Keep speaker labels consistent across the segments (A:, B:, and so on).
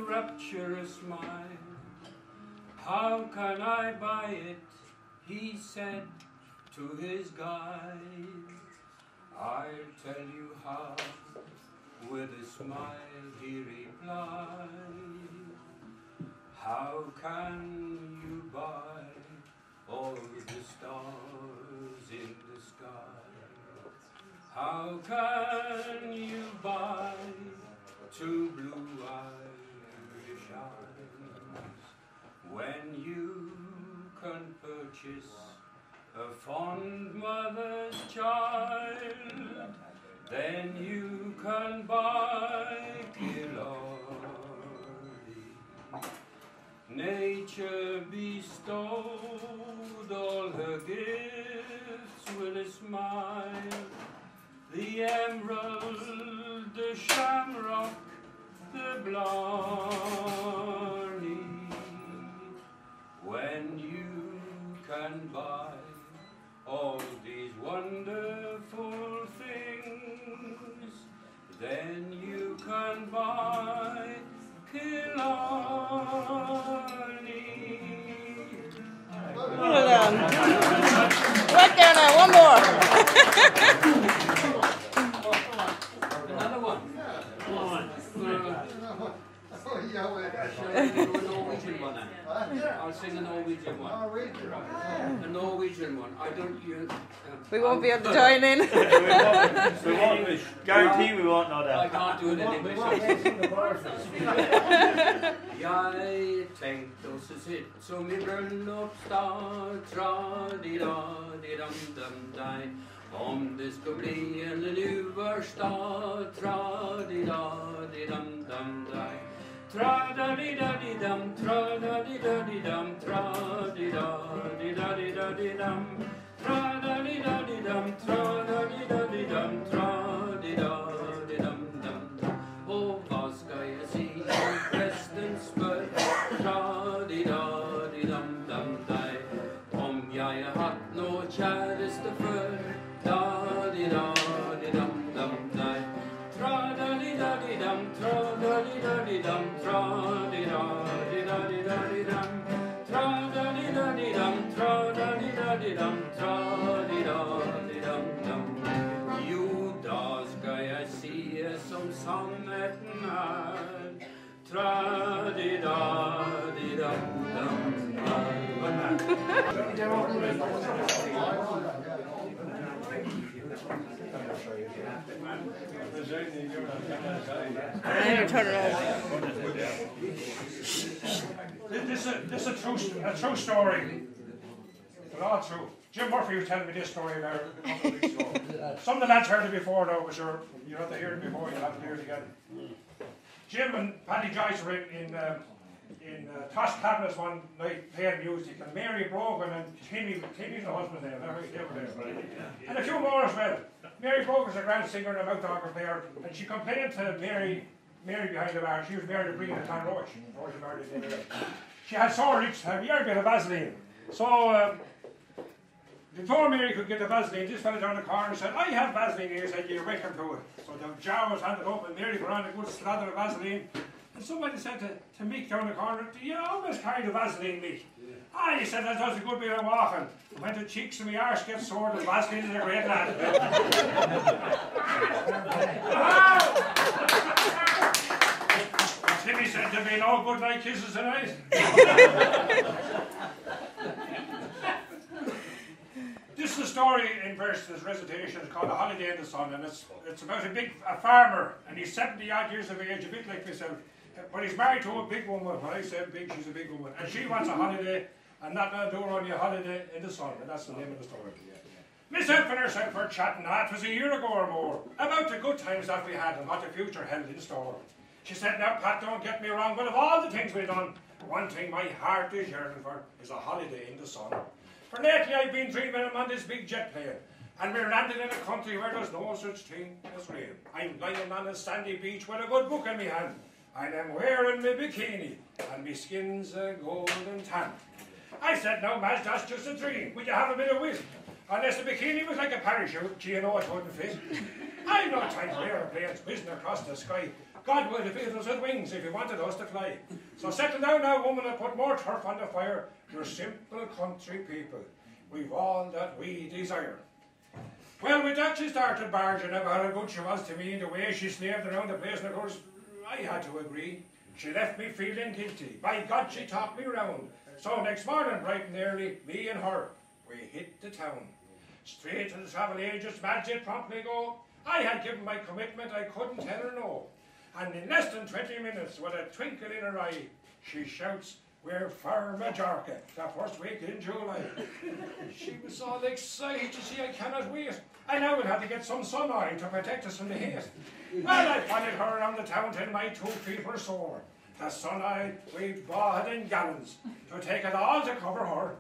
A: rapturous smile. How can I buy it? He said to his guide. I'll tell you how, with a smile he replied. How can you buy all the stars in the sky? How can you buy two blue Irish eyes when you can purchase a fond mother's child? Then you can buy Killarney. Nature bestowed all her gifts with a smile. The emerald, the shamrock, the blarney. When you can buy all these wonderful things, then you can buy Killarney.
B: Well done. Right there now, one more.
A: Another one. I'll sing a Norwegian one. A Norwegian one. I don't use.
B: We won't be able to join in.
C: we won't. Guarantee we won't know that.
A: I can't do it in English. Jeg tenkte oss sitt som I bryllupsdag, tra-di-da-di-dam-dam-dei. Om det ska bli en nyårsdag, tra-di-da-di-dam-dam-dei. Tra-da-di-da-di-dam, tra-da-di-da-di-dam, tra-di-da-di-da-di-da-di-da-di-dam. Tra-da-di-da-di-dam, tra-da-di-da-di-dam, tra-di-da-di-dam-dam. Och vad ska jag si om prästen spör? Tra-di-da-di-dam-dam-dai. Om jag haft nå käreste för? Da-di-da-di-dam-dam-dai. Tra-da-di-da-di-dam, tra-da-di-da-di-dam, tra-di-da-di-da-di-da-di-dam. Tra-da-di-da-di-dam, tra-da-di-da-di-dam, tra-di-da-di-dam-dam. Jo, då ska jag se som sannheten är.
D: This is a true story. It's all true. Jim Murphy was telling me this story about a couple of weeks ago. Some of the lads heard it before, though, but sure, you have to hear it before, you have to hear it again. Jim and Paddy Joyce were in Tosh Cabinets one night playing music, and Mary Brogan and Timmy's the husband there, they were there. And a few more as well. Mary Brogan's a grand singer and a mouth organ player, and she complained to Mary behind the bar. She was married to Brian and Tom Roach. She had sore lips, had a bit of Vaseline. So before Mary could get the Vaseline, this fella down the corner said, I have Vaseline here, said, you're welcome to it. So the jar was handed up and Mary put on a good slather of Vaseline. And somebody said to Mick down the corner, do you always carry the Vaseline, Mick? Ah, he said, that does a good bit of walking. When the cheeks of my arse get sore, the Vaseline is a great lad. Timmy said there'll be no good night kisses tonight. This is a story in Versus recitation. It's called A Holiday in the Sun, and it's about a farmer, and he's 70 odd years of age, a bit like myself. But he's married to a big woman. When I say big, she's a big woman, and she wants a holiday, and not do her only a holiday in the sun, and that's the name of the story. Myself and herself were chatting, it was a year ago or more, about the good times that we had and what the future held in store. She said, now Pat, don't get me wrong, but of all the things we've done, one thing my heart is yearning for is a holiday in the sun. For lately I've been dreaming I'm on this big jet plane, and we're landing in a country where there's no such thing as rain. I'm lying on a sandy beach with a good book in my hand, and I'm wearing my bikini, and my skin's a golden tan. I said, now Madge, that's just a dream. Would you have a bit of wisdom? Unless the bikini was like a parachute, gee, you know it wouldn't fit. I've no time for aeroplanes whizzing across the sky. God would have filled us with wings if he wanted us to fly. So settle down now, woman, and put more turf on the fire. You're simple country people. We've all that we desire. Well, with that she started barging about how good she was to me and the way she slaved around the place, and of course, I had to agree. She left me feeling guilty. By God, she talked me round. So next morning, bright and early, me and her, we hit the town. Straight to the travel agent's Madge did promptly go. I had given my commitment, I couldn't tell her no. And in less than 20 minutes, with a twinkle in her eye, she shouts, "We're for Majorca, the first week in July." She was all excited, you see, I cannot wait. I now will have to get some sun oil to protect us from the heat. Well, I followed her around the town till my 2 feet were sore. The sun oil we bought in gallons to take it all to cover her.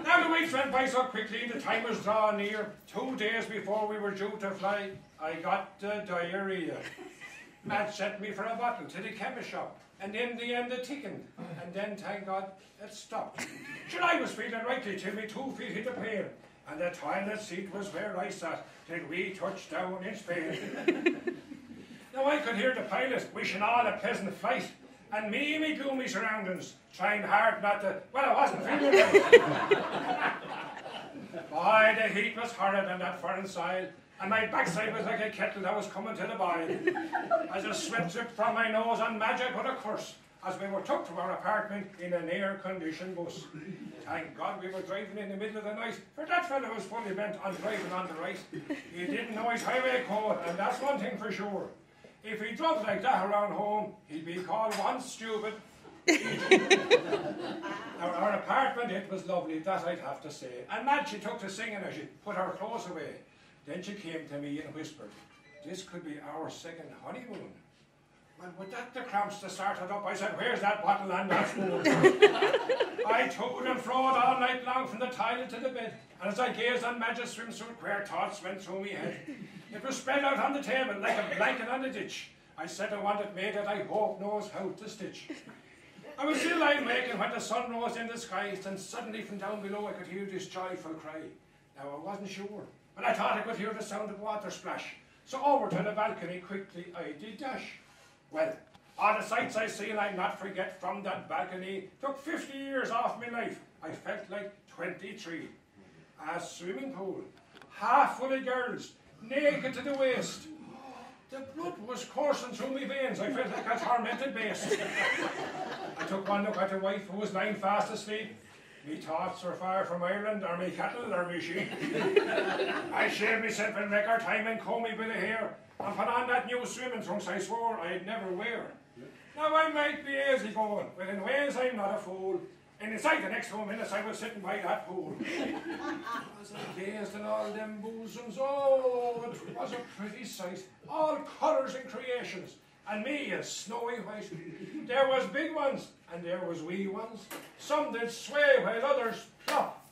D: Now the weeks went by so quickly, the time was drawing near. 2 days before we were due to fly, I got diarrhea. Matt sent me for a bottle to the chemist shop, and in the end it thickened, and then, thank God, it stopped. Sure, I was feeling rightly till me 2 feet hit the pane, and the toilet seat was where I sat till we touched down in Spain. Now I could hear the pilot wishing all a pleasant flight, and me in me gloomy surroundings, trying hard not to, well, I wasn't feeling right. Boy, the heat was horrid on that foreign soil, and my backside was like a kettle that was coming to the boil. As the sweat dripped from my nose, and Madge put a curse, as we were took to our apartment in an air-conditioned bus. Thank God we were driving in the middle of the night, for that fellow was fully bent on driving on the right. He didn't know his highway code, and that's one thing for sure. If he drove like that around home, he'd be called one stupid. Now, our apartment, it was lovely, that I'd have to say. And Madge, she took to singing as she put her clothes away. Then she came to me and whispered, "This could be our second honeymoon." Well, with that the cramps to start it up, I said, "Where's that bottle and that spoon?" I took and froed all night long from the toilet to the bed, and as I gazed on Madge's swimsuit, queer thoughts went through me head. It was spread out on the table like a blanket on a ditch. I said I want it made that I hope knows how to stitch. I was still lying waking when the sun rose in the skies, and suddenly from down below I could hear this joyful cry. Now I wasn't sure, but I thought I could hear the sound of water splash. So over to the balcony quickly I did dash. Well, all the sights I seen I'll not forget from that balcony. Took 50 years off my life. I felt like 23. A swimming pool, half full of girls, naked to the waist. The blood was coursing through my veins. I felt like a tormented beast. I took one look at the wife who was lying fast asleep. Me thoughts were far from Ireland, or me cattle, or me sheep. I shaved myself in record time and combed me by the hair, and put on that new swimming trunks I swore I'd never wear. Now I might be easy going, but in ways I'm not a fool. And inside the next 2 minutes I was sitting by that pool. As I gazed at all them bosoms, oh, it was a pretty sight. All colours and creations, and me as snowy white. There was big ones, and there was wee ones. Some did sway while others plop.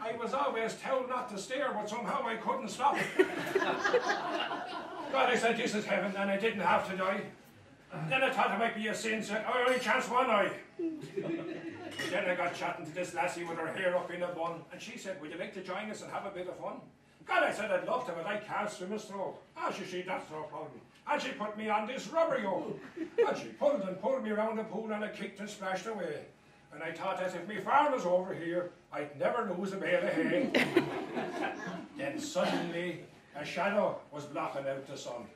D: I was always told not to stare, but somehow I couldn't stop. God, I said, this is heaven, and I didn't have to die. Then I thought it might be a sin, said, I only chance one eye. Then I got chatting to this lassie with her hair up in a bun, and she said, would you like to join us and have a bit of fun? God, I said, I'd love to, but I can't swim a stroke. Ah, she said, that's no problem. And she put me on this rubber yoke. And she pulled and pulled me round the pool, and I kicked and splashed away. And I thought that if me farm was over here, I'd never lose a bale of hay. Then suddenly, a shadow was blocking out the sun.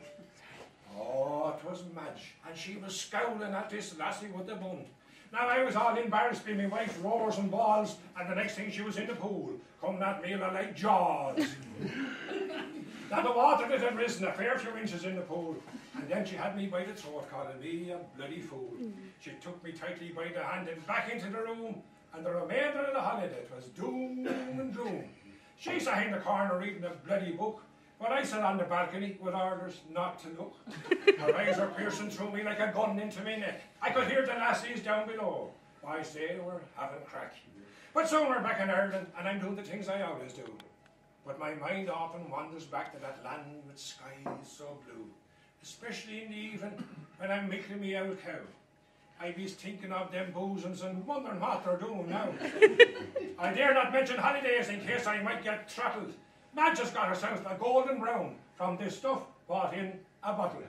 D: Oh, it was Madge, and she was scowling at this lassie with the bun. Now I was all embarrassed by my wife roars and balls, and the next thing she was in the pool, coming at me like Jaws. Now the water that had risen a fair few inches in the pool, and then she had me by the throat, calling me a bloody fool. She took me tightly by the hand and back into the room, and the remainder of the holiday was doom and gloom. She sat in the corner reading a bloody book, but I sat on the balcony with orders not to look. Her eyes were piercing through me like a gun into my neck. I could hear the lassies down below. I say they were having crack. But soon we're back in Ireland, and I'm doing the things I always do. But my mind often wanders back to that land with skies so blue, especially in the evening when I'm milking me old cow. I be thinking of them bosoms and wondering what they're doing now. I dare not mention holidays in case I might get throttled. Madge just got herself a golden brown from this stuff bought in A bottle.